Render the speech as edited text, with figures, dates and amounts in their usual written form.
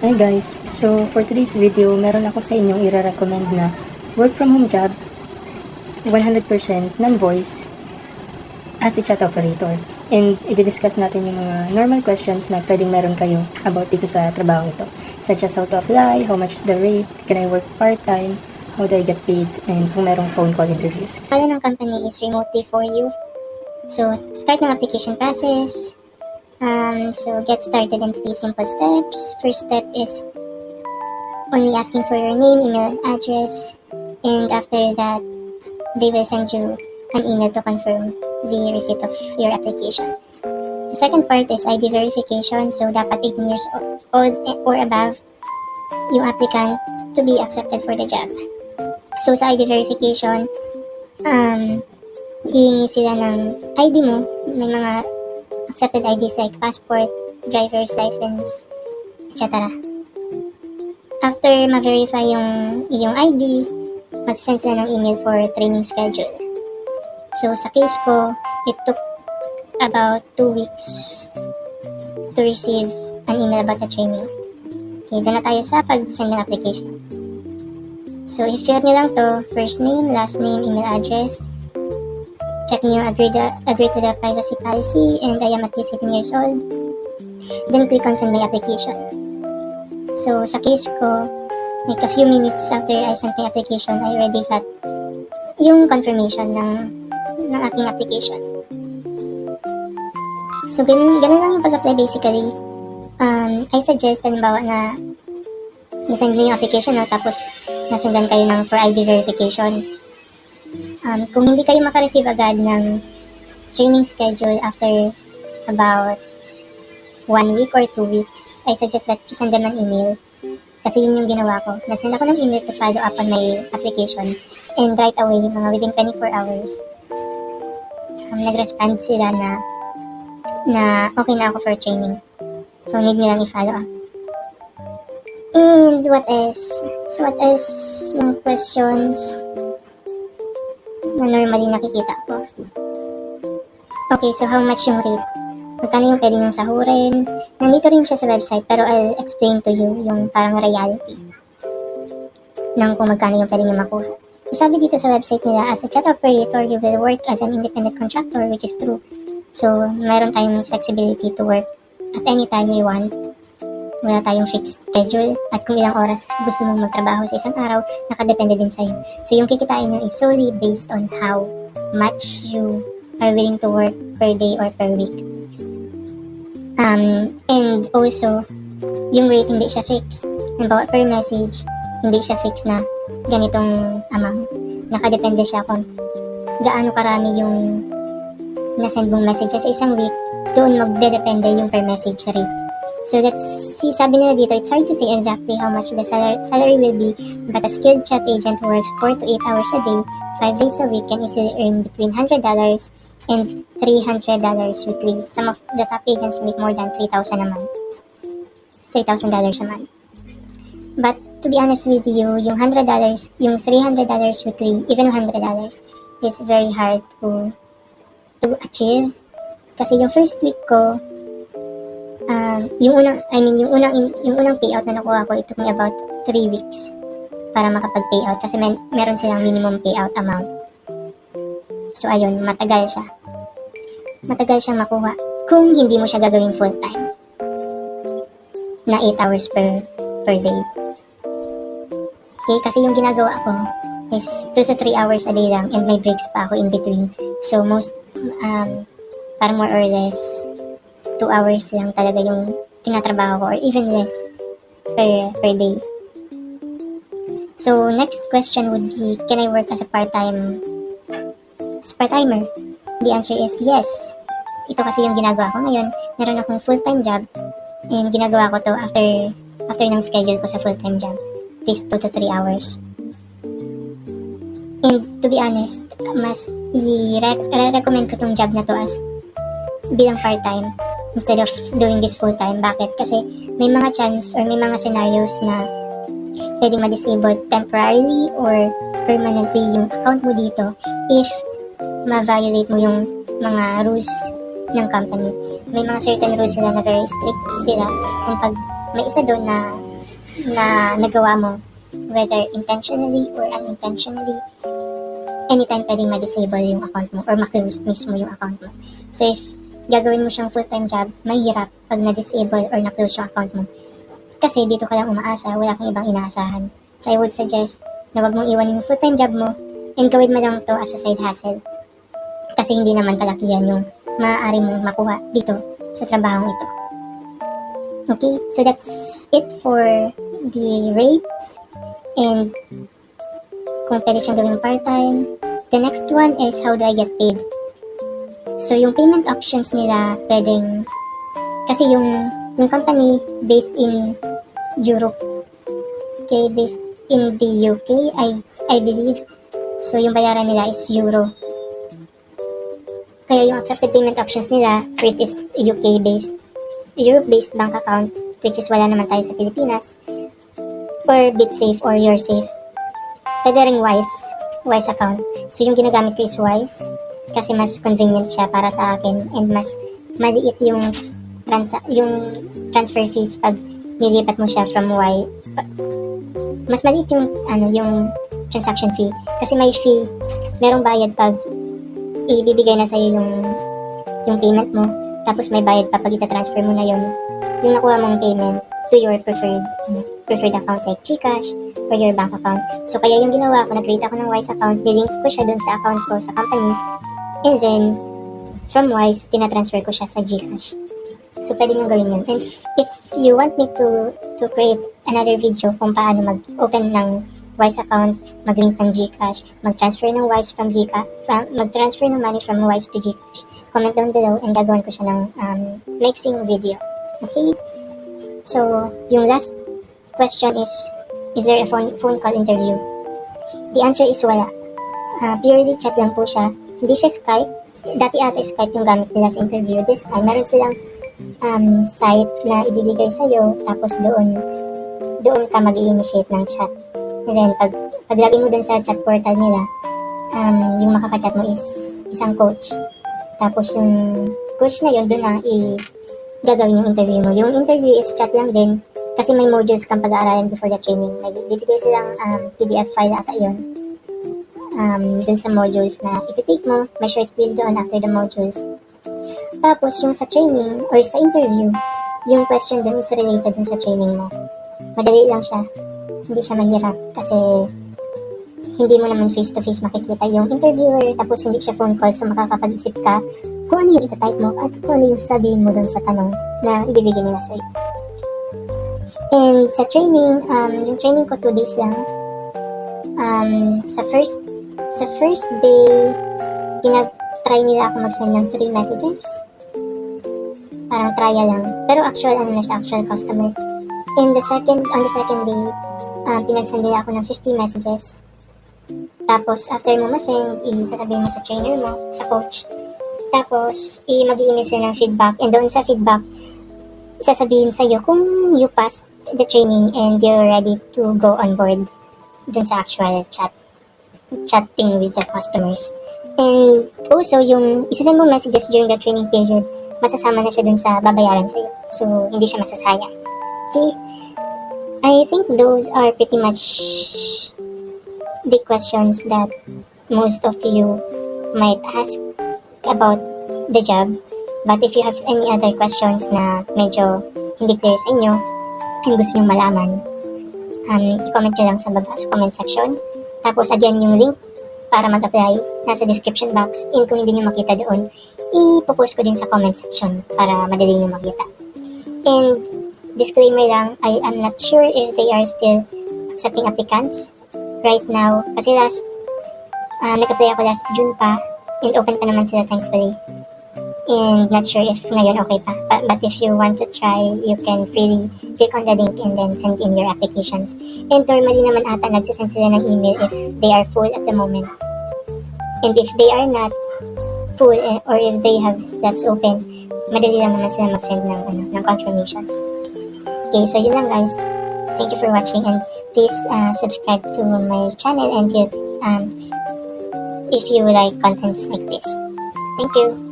Hi guys! So for today's video, meron ako sa inyong i-recommend na work from home job, 100% non-voice as a chat operator. And i-discuss natin yung mga normal questions na pwedeng meron kayo about dito sa trabaho ito. Such as how to apply, how much is the rate, can I work part-time, how do I get paid, and kung merong phone call interviews. Ano ng company is remotely for you. So start ng application process. So get started in 3 simple steps. First step is only asking for your name, email address, and after that, they will send you an email to confirm the receipt of your application. The second part is ID verification. So dapat 18 years old or above yung applicant to be accepted for the job. So sa ID verification, hihingi sila ng ID mo. May mga accepted IDs like passport, driver's license, etc. After ma-verify yung ID, mag-send sila ng email for training schedule. So sa case ko, it took about 2 weeks to receive an email about the training. Okay, doon na tayo sa pag-send ng application. So i-fill nyo lang to, first name, last name, email address. Check nyo yung agree to the privacy policy, and I am at least 18 years old. Then click on send my application. So sa case ko, like a few minutes after I sent my application, I already got yung confirmation ng aking application. So ganun lang yung pag-apply basically. I suggest, halimbawa na nasend mo yung application, no, tapos nasendan kayo ng for ID verification. Kung hindi kayo makareceive agad ng training schedule after about 1 week or 2 weeks, I suggest that you send them an email. Kasi yun yung ginawa ko. Nagsend ako ng email to follow up on my application, and right away, mga within 24 hours, nag-respond sila na okay na ako for training. So, need nyo lang i-follow up. And what else? So, what else yung questions na normally nakikita ko? Okay, so how much yung rate? Magkano yung pwede nyong sahurin? Nandito rin siya sa website, pero I'll explain to you yung parang reality ng kung magkano yung pwede nyong makuha. So sabi dito sa website nila, as a chat operator, you will work as an independent contractor, which is true. So, meron tayong flexibility to work at any time we want. Wala tayong fixed schedule, at kung ilang oras gusto mong magtrabaho sa isang araw, nakadepende din sa'yo. So, yung kikitain nyo is solely based on how much you are willing to work per day or per week. And also, yung rate hindi siya fixed. Halimbawa, per message, hindi siya fixed na ganitong amount. Nakadepende siya kung gaano karami yung nasend mong messages sa isang week, doon magdedepende yung per message rate. So sabi nila dito, it's hard to say exactly how much the salary will be, but a skilled chat agent who works 4 to 8 hours a day, 5 days a week, can easily earn between $100 and $300 weekly. Some of the top agents make more than $3,000 a month. $3,000 a month. But to be honest with you, yung $100, yung $300 weekly, even $100 is very hard to achieve. Kasi yung first week ko, yung unang payout na nakuha ko, it took me about 3 weeks para makapag-payout kasi meron silang minimum payout amount. So ayun, matagal siya. Matagal siyang makuha kung hindi mo siya gagawing full-time na 8 hours per day. Okay, kasi yung ginagawa ko is 2 to 3 hours a day lang, and may breaks pa ako in between. So most, para more or less 2 hours lang talaga yung tinatrabaho ko, or even less per day. So next question would be, can I work as a part-timer? The answer is yes. Ito kasi yung ginagawa ko ngayon. Meron akong full-time job, and ginagawa ko to after ng schedule ko sa full-time job. At least 2 to 3 hours. And to be honest, mas i-recommend ko tong job na to as bilang part-time instead of doing this full-time. Bakit? Kasi may mga chance or may mga scenarios na pwedeng ma-disable temporarily or permanently yung account mo dito if ma-violate mo yung mga rules ng company. May mga certain rules sila na very strict sila, and pag may isa doon na na nagawa mo, whether intentionally or unintentionally, anytime pwedeng ma-disable yung account mo or ma-close mismo yung account mo. So if gagawin mo siyang full-time job, mahirap pag na-disable or na-close yung account mo. Kasi dito ka lang umaasa, wala kang ibang inaasahan. So I would suggest na wag mong iwan yung full-time job mo and gawin mo lang to as a side hustle. Kasi hindi naman kalakihan yung maaari mong makuha dito sa trabahong ito. Okay, so that's it for the rates and kung pwede siyang gawin part-time. The next one is how do I get paid? So yung payment options nila pwedeng, kasi yung company based in Europe, okay, based in the UK, I believe. So yung bayaran nila is euro. Kaya yung accepted payment options nila, first is UK-based, Europe-based bank account, which is wala naman tayo sa Pilipinas, or BitSafe or YourSafe. Pwede rin Wise account. So yung ginagamit ko is Wise, kasi mas convenient siya para sa akin and mas maliit yung transfer fees pag nilipat mo siya from mas maliit yung transaction fee, kasi may fee, merong bayad pag ibibigay na sa'yo yung payment mo, tapos may bayad pa pag ita-transfer mo na yung nakuha mong payment to your preferred account like GCash or your bank account. So kaya yung ginawa ko, nag-create ako ng Wise account, nilink ko siya dun sa account ko sa company, and then from Wise, tina-transfer ko siya sa GCash. So pwede nyo gawin yun. And if you want me to create another video kung paano mag-open ng Wise account, mag-link ng GCash, mag-transfer ng Wise from mag-transfer ng money from Wise to GCash, comment down below and gagawin ko siya ng mixing video. Okay? So, yung last question is there a phone call interview? The answer is wala. Purely chat lang po siya. Hindi siya Skype. Dati ata Skype yung gamit nila sa interview. This time, meron silang site na ibibigay sa'yo, tapos doon ka mag-i-initiate ng chat. And then, paglagay mo dun sa chat portal nila, yung makaka-chat mo is isang coach. Tapos yung coach na yun, dun na gagawin yung interview mo. Yung interview is chat lang din, kasi may modules kang pag-aaralan before the training. May bibigay silang PDF file ata yun. Dun sa modules na iti-take mo, may short quiz doon after the modules. Tapos yung sa training, or sa interview, yung question dun is related dun sa training mo. Madali lang siya. Hindi siya mahirap kasi hindi mo naman face-to-face makikita yung interviewer, tapos hindi siya phone call, so makakapag-isip ka kung ano yung itatype mo at kung ano yung sabihin mo dun sa tanong na ibibigay nila sa'yo. And sa training, yung training ko 2 days lang. Sa first day, pinag-try nila ako mag-send ng 3 messages. Parang trial lang. Pero actual customer. And on the second day, pinag-send nila ako ng 50 messages. Tapos, after mo ma-send, sasabihin mo sa trainer mo, sa coach. Tapos, mag-i-email sila ng feedback. And doon sa feedback, sasabihin sa'yo kung you passed the training and you're ready to go on board dun sa actual chatting with the customers. And also, yung isa-send mo messages during the training period, masasama na siya dun sa babayaran sa'yo. So, hindi siya masasayang. Okay? I think those are pretty much the questions that most of you might ask about the job. But if you have any other questions na medyo hindi clear sa inyo and gusto nyo malaman, i-comment nyo lang sa baba sa comment section. Tapos, again, yung link para mag-apply nasa description box. And kung hindi nyo makita doon, ipopost ko din sa comment section para madali nyo makita. And disclaimer lang, I am not sure if they are still accepting applicants right now. Kasi nag-apply ako last June pa, and open pa naman sila thankfully. And not sure if ngayon okay pa. But if you want to try, you can freely click on the link and then send in your applications. And normally naman ata nagsasend sila ng email if they are full at the moment. And if they are not full, or if they have slots open, madali lang naman sila mag-send ng confirmation. Okay, so yun lang guys. Thank you for watching, and please subscribe to my channel and hit if you like contents like this. Thank you.